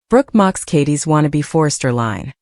Brooke mocks Katie's Wannabe Forrester line.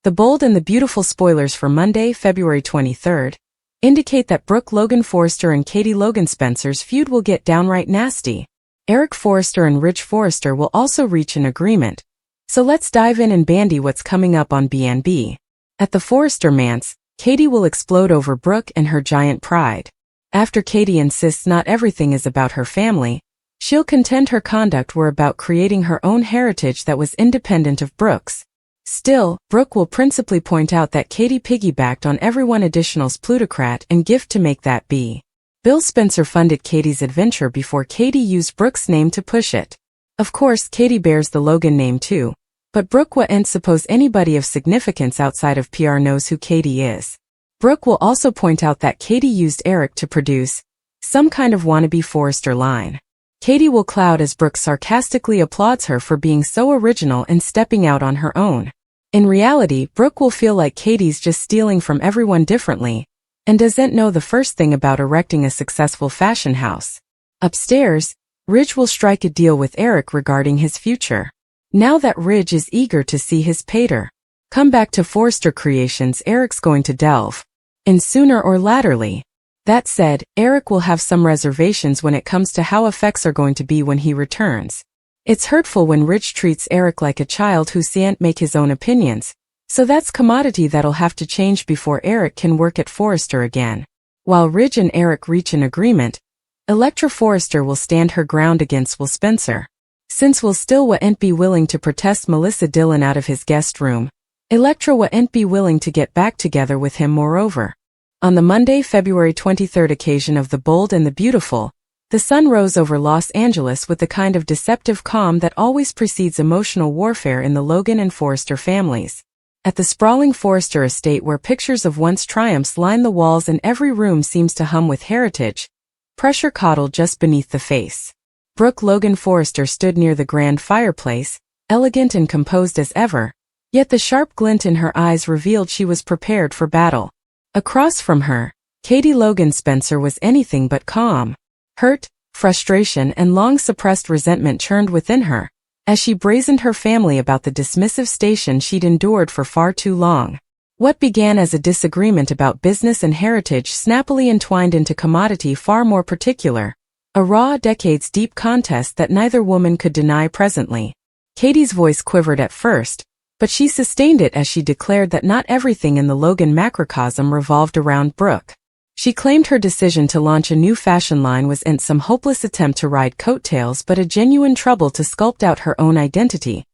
The bold and the beautiful spoilers for Monday, February 23rd, indicate that Brooke Logan Forrester and Katie Logan Spencer's feud will get downright nasty. Eric Forrester and Ridge Forrester will also reach an agreement. So let's dive in and bandy what's coming up on BNB. At the Forrester manse, Katie will explode over Brooke and her giant pride. After Katie insists not everything is about her family, she'll contend her conduct were about creating her own heritage that was independent of Brooke's. Still, Brooke will principally point out that Katie piggybacked on everyone additional's plutocrat and gift to make that be. Bill Spencer funded Katie's adventure before Katie used Brooke's name to push it. Of course, Katie bears the Logan name too, but Brooke wouldn't suppose anybody of significance outside of PR knows who Katie is. Brooke will also point out that Katie used Eric to produce some kind of wannabe Forrester line. Katie will cloud as Brooke sarcastically applauds her for being so original and stepping out on her own. In reality, Brooke will feel like Katie's just stealing from everyone differently, and doesn't know the first thing about erecting a successful fashion house. Upstairs, Ridge will strike a deal with Eric regarding his future. Now that Ridge is eager to see his pater come back to Forrester Creations, Eric's going to delve in sooner or laterly. That said, Eric will have some reservations when it comes to how effects are going to be when he returns. It's hurtful when Ridge treats Eric like a child who can't make his own opinions, so that's commodity that'll have to change before Eric can work at Forrester again. While Ridge and Eric reach an agreement, Electra Forrester will stand her ground against Will Spencer. Since Will still wouldn't be willing to protest Melissa Dillon out of his guest room, Electra wouldn't be willing to get back together with him moreover. On the Monday, February 23rd occasion of The Bold and the Beautiful, the sun rose over Los Angeles with the kind of deceptive calm that always precedes emotional warfare in the Logan and Forrester families. At the sprawling Forrester estate where pictures of once triumphs line the walls and every room seems to hum with heritage, pressure coddled just beneath the face. Brooke Logan Forrester stood near the grand fireplace, elegant and composed as ever, yet the sharp glint in her eyes revealed she was prepared for battle. Across from her, Katie Logan Spencer was anything but calm. Hurt, frustration and long-suppressed resentment churned within her, as she brazened her family about the dismissive station she'd endured for far too long. What began as a disagreement about business and heritage snappily entwined into commodity far more particular, a raw, decades-deep contest that neither woman could deny presently. Katie's voice quivered at first, but she sustained it as she declared that not everything in the Logan macrocosm revolved around Brooke. She claimed her decision to launch a new fashion line wasn't some hopeless attempt to ride coattails but a genuine trouble to sculpt out her own identity,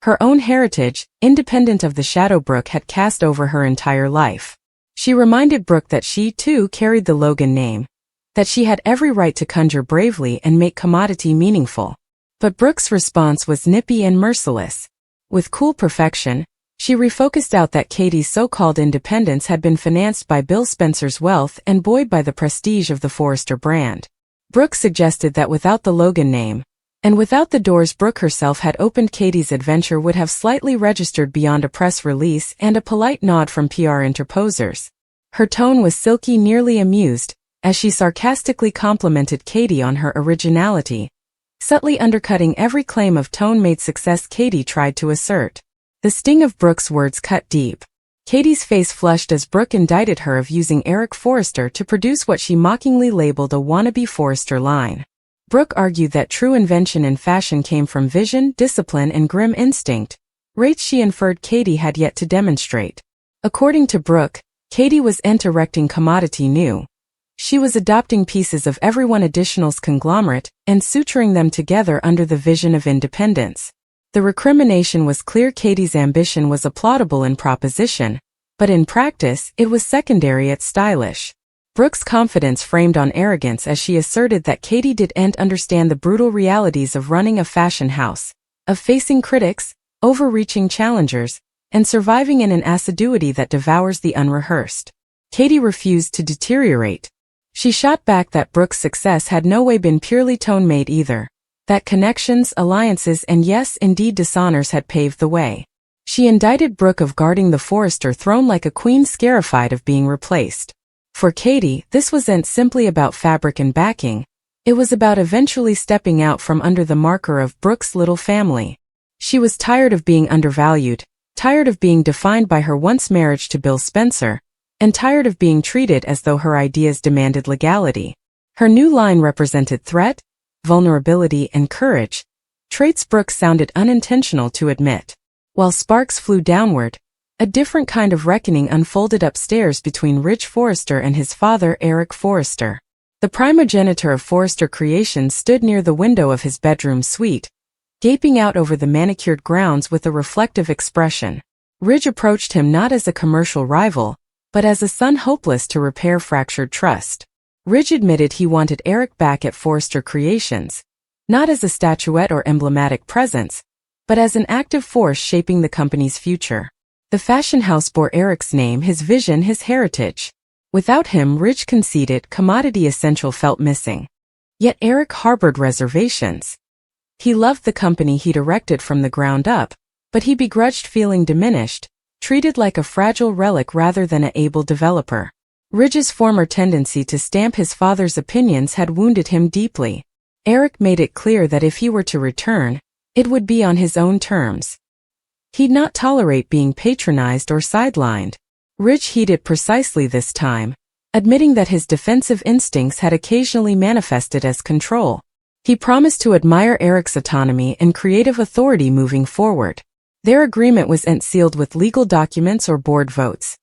her own heritage, independent of the shadow Brooke had cast over her entire life. She reminded Brooke that she, too, carried the Logan name, that she had every right to conjure bravely and make commodity meaningful. But Brooke's response was nippy and merciless. With cool perfection, she refocused out that Katie's so-called independence had been financed by Bill Spencer's wealth and buoyed by the prestige of the Forrester brand. Brooke suggested that without the Logan name, and without the doors Brooke herself had opened, Katie's adventure would have slightly registered beyond a press release and a polite nod from PR interposers. Her tone was silky, nearly amused, as she sarcastically complimented Katie on her originality, subtly undercutting every claim of tone-made success Katie tried to assert. The sting of Brooke's words cut deep. Katie's face flushed as Brooke indicted her of using Eric Forrester to produce what she mockingly labeled a wannabe Forrester line. Brooke argued that true invention in fashion came from vision, discipline and grim instinct, traits she inferred Katie had yet to demonstrate. According to Brooke, Katie wasn't erecting commodity new. She was adopting pieces of everyone additional's conglomerate and suturing them together under the vision of independence. The recrimination was clear. Katie's ambition was applaudable in proposition, but in practice, it was secondary at stylish. Brooke's confidence framed on arrogance as she asserted that Katie didn't understand the brutal realities of running a fashion house, of facing critics, overreaching challengers, and surviving in an assiduity that devours the unrehearsed. Katie refused to deteriorate. She shot back that Brooke's success had no way been purely tone-made either, that connections, alliances and yes, indeed dishonors had paved the way. She indicted Brooke of guarding the Forrester throne like a queen scarified of being replaced. For Katie, this wasn't simply about fabric and backing, it was about eventually stepping out from under the marker of Brooke's little family. She was tired of being undervalued, tired of being defined by her once marriage to Bill Spencer, and tired of being treated as though her ideas demanded legality. Her new line represented threat, vulnerability, and courage, traits Brooke sounded unintentional to admit. While sparks flew downward, a different kind of reckoning unfolded upstairs between Ridge Forrester and his father, Eric Forrester. The primogenitor of Forrester Creations stood near the window of his bedroom suite, gaping out over the manicured grounds with a reflective expression. Ridge approached him not as a commercial rival, but as a son hopeless to repair fractured trust. Ridge admitted he wanted Eric back at Forrester Creations, not as a statuette or emblematic presence, but as an active force shaping the company's future. The fashion house bore Eric's name, his vision, his heritage. Without him, Ridge conceded, commodity essential felt missing. Yet Eric harbored reservations. He loved the company he'd erected from the ground up, but he begrudged feeling diminished, treated like a fragile relic rather than an able developer. Ridge's former tendency to stamp his father's opinions had wounded him deeply. Eric made it clear that if he were to return, it would be on his own terms. He'd not tolerate being patronized or sidelined. Ridge heeded precisely this time, admitting that his defensive instincts had occasionally manifested as control. He promised to admire Eric's autonomy and creative authority moving forward. Their agreement wasn't sealed with legal documents or board votes.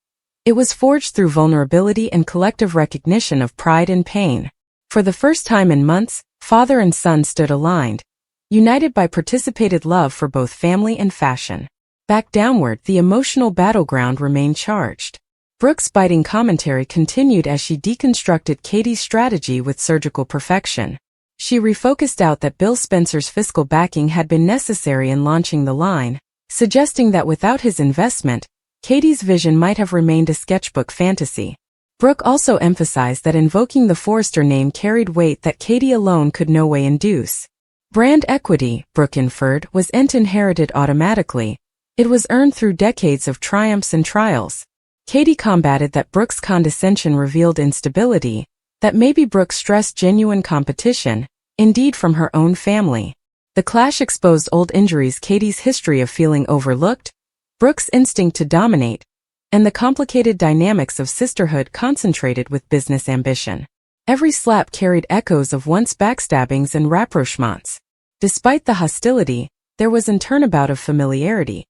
It was forged through vulnerability and collective recognition of pride and pain. For the first time in months, father and son stood aligned, united by participated love for both family and fashion. Back downward, the emotional battleground remained charged. Brooke's biting commentary continued as she deconstructed Katie's strategy with surgical perfection. She refocused out that Bill Spencer's fiscal backing had been necessary in launching the line, suggesting that without his investment, Katie's vision might have remained a sketchbook fantasy. Brooke also emphasized that invoking the Forrester name carried weight that Katie alone could no way induce. Brand equity, Brooke inferred, wasn't inherited automatically. It was earned through decades of triumphs and trials. Katie combated that Brooke's condescension revealed instability, that maybe Brooke stressed genuine competition, indeed from her own family. The clash exposed old injuries, Katie's history of feeling overlooked, Brooke's instinct to dominate, and the complicated dynamics of sisterhood concentrated with business ambition. Every slap carried echoes of once backstabbings and rapprochements. Despite the hostility, there was an turnabout of familiarity,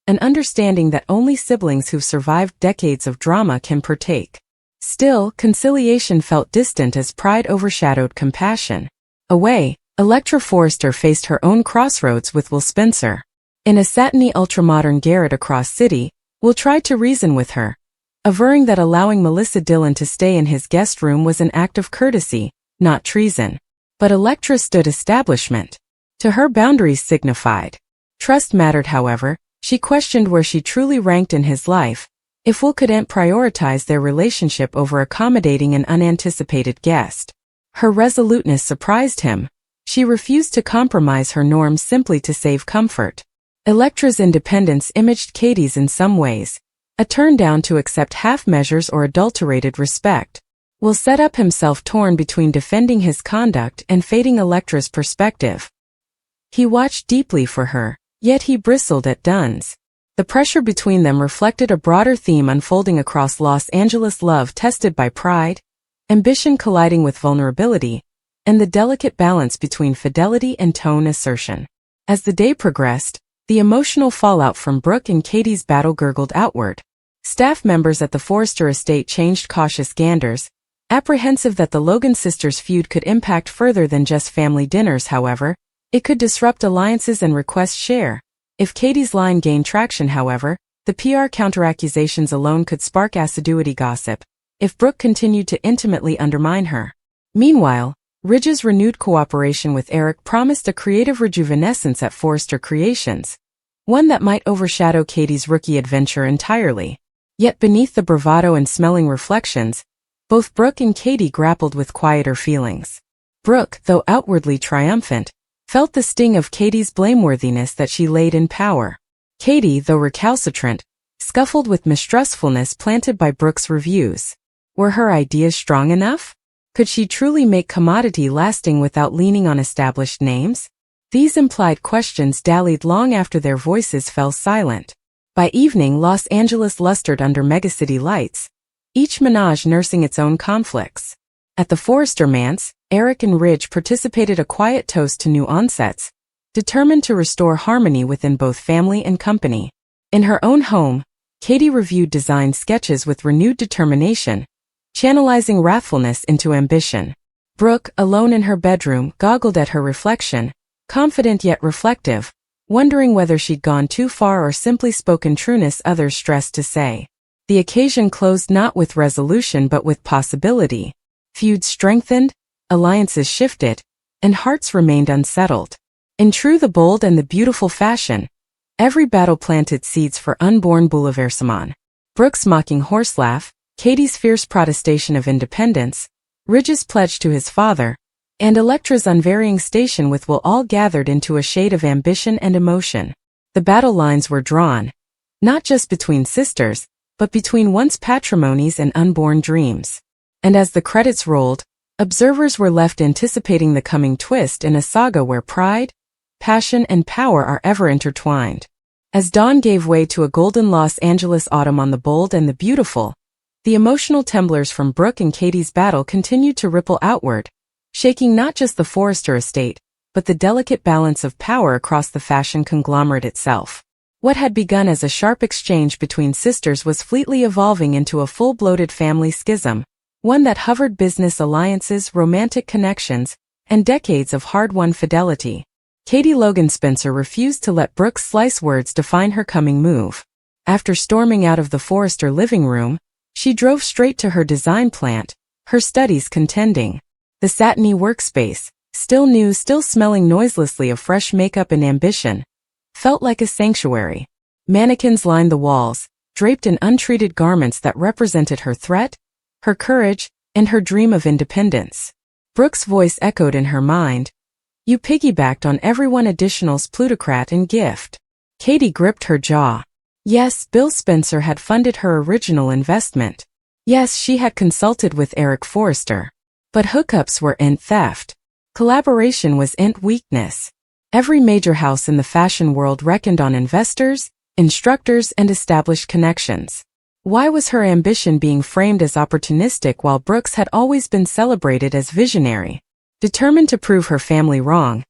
an understanding that only siblings who've survived decades of drama can partake. Still, conciliation felt distant as pride overshadowed compassion. Away, Electra Forrester faced her own crossroads with Will Spencer. In a satiny ultramodern garret across city, Will tried to reason with her, averring that allowing Melissa Dillon to stay in his guest room was an act of courtesy, not treason. But Electra stood establishment. To her, boundaries signified. Trust mattered, however. She questioned where she truly ranked in his life, if Will couldn't prioritize their relationship over accommodating an unanticipated guest. Her resoluteness surprised him. She refused to compromise her norms simply to save comfort. Electra's independence imaged Katie's in some ways, a turn down to accept half measures or adulterated respect. Will set up himself torn between defending his conduct and fading Electra's perspective. He watched deeply for her, yet he bristled at Dunn's. The pressure between them reflected a broader theme unfolding across Los Angeles: love tested by pride, ambition colliding with vulnerability, and the delicate balance between fidelity and tone assertion. As the day progressed, the emotional fallout from Brooke and Katie's battle gurgled outward. Staff members at the Forrester estate changed cautious ganders, apprehensive that the Logan sisters' feud could impact further than just family dinners. However, it could disrupt alliances and request share. If Katie's line gained traction, however, the PR counteraccusations alone could spark assiduity gossip, if Brooke continued to intimately undermine her. Meanwhile, Ridge's renewed cooperation with Eric promised a creative rejuvenescence at Forrester Creations, one that might overshadow Katie's rookie adventure entirely. Yet beneath the bravado and smelling reflections, both Brooke and Katie grappled with quieter feelings. Brooke, though outwardly triumphant, felt the sting of Katie's blameworthiness that she laid in power. Katie, though recalcitrant, scuffled with mistrustfulness planted by Brooke's reviews. Were her ideas strong enough? Could she truly make commodity lasting without leaning on established names? These implied questions dallied long after their voices fell silent. By evening, Los Angeles lustered under megacity lights, each menage nursing its own conflicts. At the Forrester manse, Eric and Ridge participated a quiet toast to new onsets, determined to restore harmony within both family and company. In her own home, Katie reviewed design sketches with renewed determination, channelizing wrathfulness into ambition. Brooke, alone in her bedroom, goggled at her reflection, confident yet reflective, wondering whether she'd gone too far or simply spoken trueness others stressed to say. The occasion closed not with resolution but with possibility. Feuds strengthened, alliances shifted, and hearts remained unsettled. In true the bold and the beautiful fashion, every battle planted seeds for unborn bouleversement. Brooke's mocking horse laugh, Katie's fierce protestation of independence, Ridge's pledge to his father, and Electra's unvarying station with Will all gathered into a shade of ambition and emotion. The battle lines were drawn, not just between sisters, but between once patrimonies and unborn dreams. And as the credits rolled, observers were left anticipating the coming twist in a saga where pride, passion, and power are ever intertwined. As dawn gave way to a golden Los Angeles autumn on the bold and the beautiful, the emotional temblors from Brooke and Katie's battle continued to ripple outward, shaking not just the Forrester estate, but the delicate balance of power across the fashion conglomerate itself. What had begun as a sharp exchange between sisters was fleetly evolving into a full-bloated family schism, one that hovered business alliances, romantic connections, and decades of hard-won fidelity. Katie Logan Spencer refused to let Brooke's slice words define her coming move. After storming out of the Forrester living room, she drove straight to her design plant, her studies contending. The satiny workspace, still new, still smelling noiselessly of fresh makeup and ambition, felt like a sanctuary. Mannequins lined the walls, draped in untreated garments that represented her threat, her courage, and her dream of independence. Brooke's voice echoed in her mind. You piggybacked on everyone additional's plutocrat and gift. Katie gripped her jaw. Yes, Bill Spencer had funded her original investment. Yes, she had consulted with Eric Forrester. But hookups were int theft. Collaboration was int weakness. Every major house in the fashion world reckoned on investors, instructors, and established connections. Why was her ambition being framed as opportunistic while Brooke's had always been celebrated as visionary? Determined to prove her family wrong,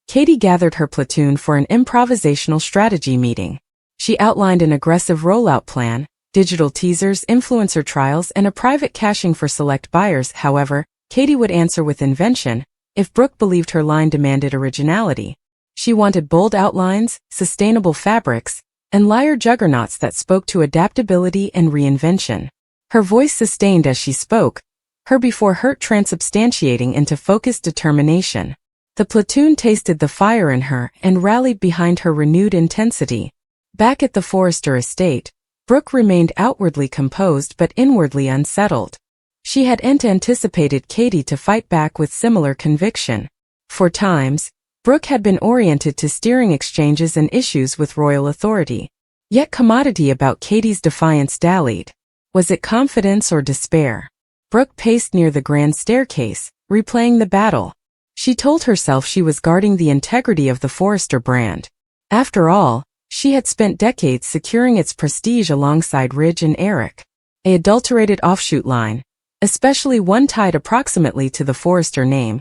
Katie gathered her platoon for an improvisational strategy meeting. She outlined an aggressive rollout plan, digital teasers, influencer trials, and a private caching for select buyers. However, Katie would answer with invention, if Brooke believed her line demanded originality. She wanted bold outlines, sustainable fabrics, and layered juggernauts that spoke to adaptability and reinvention. Her voice sustained as she spoke, her before hurt transubstantiating into focused determination. The platoon tasted the fire in her and rallied behind her renewed intensity. Back at the Forrester estate, Brooke remained outwardly composed but inwardly unsettled. She had anticipated Katie to fight back with similar conviction. For times, Brooke had been oriented to steering exchanges and issues with royal authority. Yet commodity about Katie's defiance dallied. Was it confidence or despair? Brooke paced near the grand staircase, replaying the battle. She told herself she was guarding the integrity of the Forrester brand. After all, she had spent decades securing its prestige alongside Ridge and Eric. An adulterated offshoot line, especially one tied approximately to the Forrester name,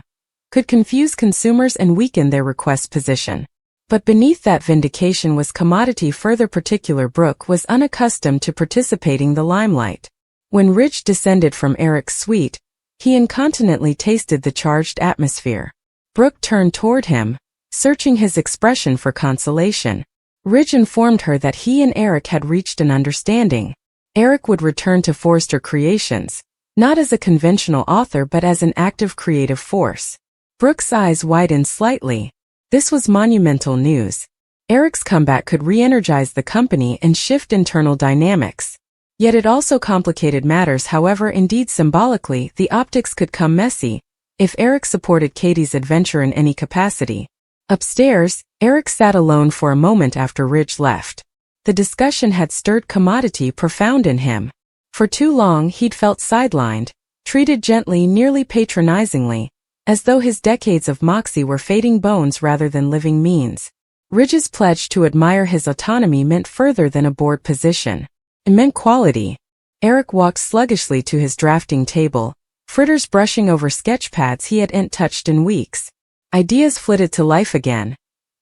could confuse consumers and weaken their request position. But beneath that vindication was commodity. Further particular, Brooke was unaccustomed to participating the limelight. When Ridge descended from Eric's suite, he incontinently tasted the charged atmosphere. Brooke turned toward him, searching his expression for consolation. Ridge informed her that he and Eric had reached an understanding. Eric would return to Forrester Creations, not as a conventional author but as an active creative force. Brooke's eyes widened slightly. This was monumental news. Eric's comeback could re-energize the company and shift internal dynamics. Yet it also complicated matters. However, indeed symbolically, the optics could come messy if Eric supported Katie's adventure in any capacity. Upstairs, Eric sat alone for a moment after Ridge left. The discussion had stirred commodity profound in him. For too long he'd felt sidelined, treated gently, nearly patronizingly, as though his decades of moxie were fading bones rather than living means. Ridge's pledge to admire his autonomy meant further than a board position. It meant quality. Eric walked sluggishly to his drafting table, fritters brushing over sketch pads he hadn't touched in weeks. Ideas flitted to life again.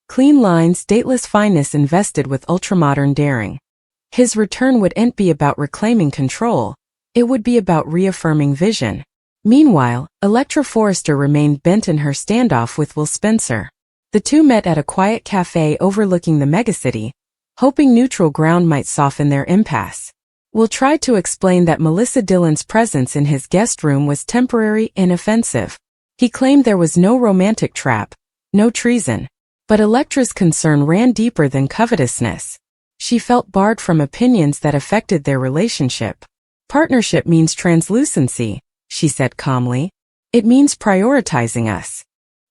Clean lines, dateless fineness invested with ultramodern daring. His return wouldn't be about reclaiming control. It would be about reaffirming vision. Meanwhile, Electra Forrester remained bent in her standoff with Will Spencer. The two met at a quiet cafe overlooking the megacity, hoping neutral ground might soften their impasse. Will tried to explain that Melissa Dillon's presence in his guest room was temporary and offensive. He claimed there was no romantic trap, no treason. But Electra's concern ran deeper than covetousness. She felt barred from opinions that affected their relationship. Partnership means translucency, she said calmly. It means prioritizing us.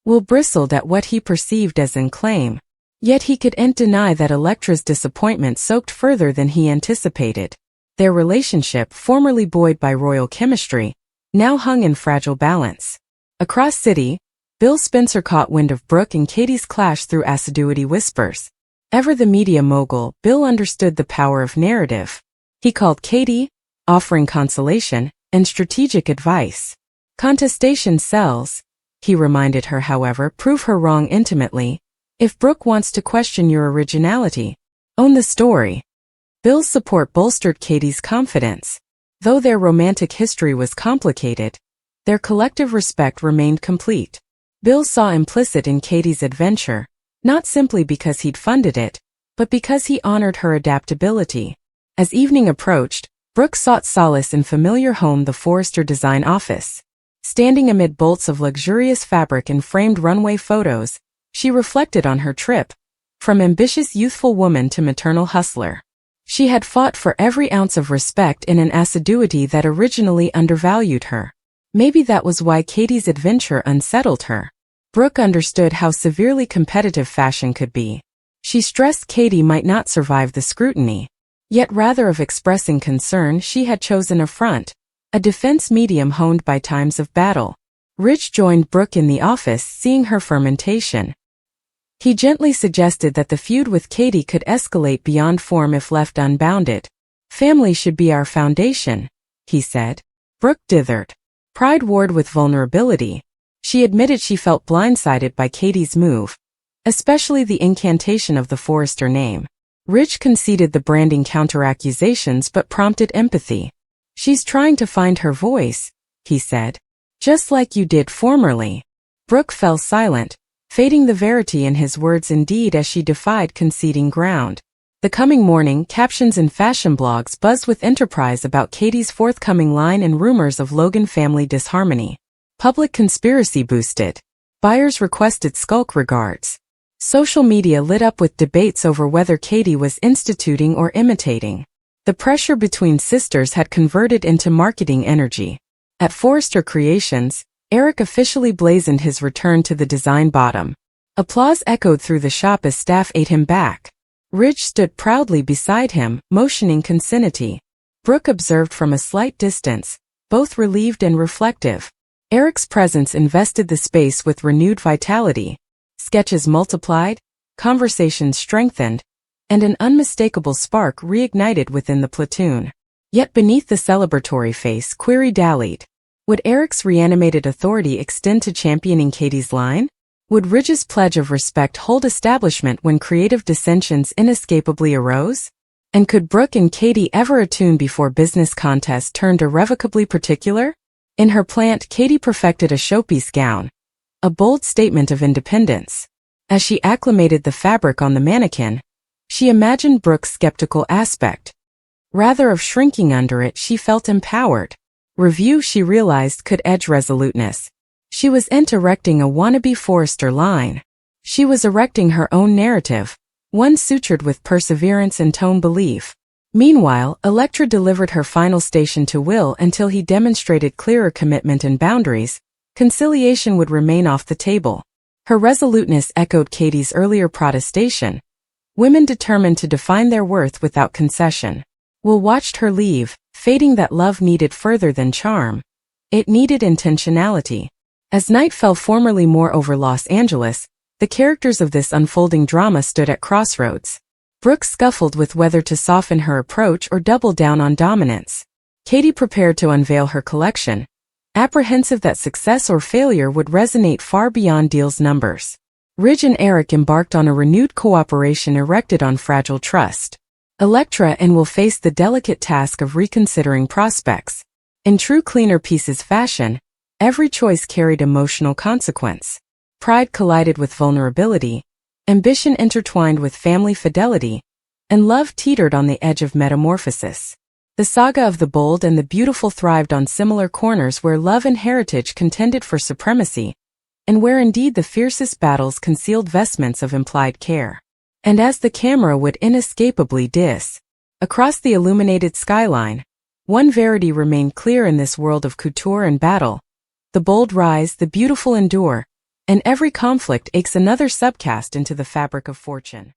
Will bristled at what he perceived as an claim. Yet he couldn't deny that Electra's disappointment soaked further than he anticipated. Their relationship, formerly buoyed by royal chemistry, now hung in fragile balance. Across city, Bill Spencer caught wind of Brooke and Katie's clash through assiduity whispers. Ever the media mogul, Bill understood the power of narrative. He called Katie, offering consolation and strategic advice. Contestation sells, he reminded her. However, prove her wrong intimately. If Brooke wants to question your originality, own the story. Bill's support bolstered Katie's confidence. Though their romantic history was complicated, their collective respect remained complete. Bill saw implicit in Katie's adventure, not simply because he'd funded it, but because he honored her adaptability. As evening approached, Brooke sought solace in familiar home, the Forrester design office. Standing amid bolts of luxurious fabric and framed runway photos, she reflected on her trip, from ambitious youthful woman to maternal hustler. She had fought for every ounce of respect in an assiduity that originally undervalued her. Maybe that was why Katie's adventure unsettled her. Brooke understood how severely competitive fashion could be. She stressed Katie might not survive the scrutiny. Yet rather of expressing concern, she had chosen a front, a defense medium honed by times of battle. Ridge joined Brooke in the office, seeing her fermentation. He gently suggested that the feud with Katie could escalate beyond form if left unbounded. Family should be our foundation, he said. Brooke dithered. Pride warred with vulnerability. She admitted she felt blindsided by Katie's move, especially the incantation of the Forrester name. Ridge conceded the branding counter-accusations but prompted empathy. She's trying to find her voice, he said. Just like you did formerly. Brooke fell silent, fading the verity in his words indeed as she defied conceding ground. The coming morning, captions in fashion blogs buzzed with enterprise about Katie's forthcoming line and rumors of Logan family disharmony. Public conspiracy boosted. Buyers requested skulk regards. Social media lit up with debates over whether Katie was instituting or imitating. The pressure between sisters had converted into marketing energy. At Forrester Creations, Eric officially blazoned his return to the design bottom. Applause echoed through the shop as staff ate him back. Ridge stood proudly beside him, motioning consinity. Brooke observed from a slight distance, both relieved and reflective. Eric's presence invested the space with renewed vitality. Sketches multiplied, conversations strengthened, and an unmistakable spark reignited within the platoon. Yet beneath the celebratory face, query dallied. Would Eric's reanimated authority extend to championing Katie's line? Would Ridge's pledge of respect hold establishment when creative dissensions inescapably arose? And could Brooke and Katie ever attune before business contests turned irrevocably particular? In her plant, Katie perfected a showpiece gown, a bold statement of independence. As she acclimated the fabric on the mannequin, she imagined Brooke's skeptical aspect. Rather of shrinking under it, she felt empowered. Review, she realized, could edge resoluteness. She wasn't erecting a wannabe Forrester line. She was erecting her own narrative, one sutured with perseverance and tone belief. Meanwhile, Electra delivered her final station to Will until he demonstrated clearer commitment and boundaries. Conciliation would remain off the table. Her resoluteness echoed Katie's earlier protestation. Women determined to define their worth without concession. Will watched her leave, fading that love needed further than charm. It needed intentionality. As night fell formerly more over Los Angeles, the characters of this unfolding drama stood at crossroads. Brooke scuffled with whether to soften her approach or double down on dominance. Katie prepared to unveil her collection, apprehensive that success or failure would resonate far beyond Deal's numbers. Ridge and Eric embarked on a renewed cooperation erected on fragile trust. Electra and Will faced the delicate task of reconsidering prospects. In true Cleaner Pieces fashion, every choice carried emotional consequence. Pride collided with vulnerability, ambition intertwined with family fidelity, and love teetered on the edge of metamorphosis. The saga of the bold and the beautiful thrived on similar corners where love and heritage contended for supremacy, and where indeed the fiercest battles concealed vestments of implied care. And as the camera would inescapably diss across the illuminated skyline, one verity remained clear in this world of couture and battle. The bold rise, the beautiful endure, and every conflict aches another subcast into the fabric of fortune.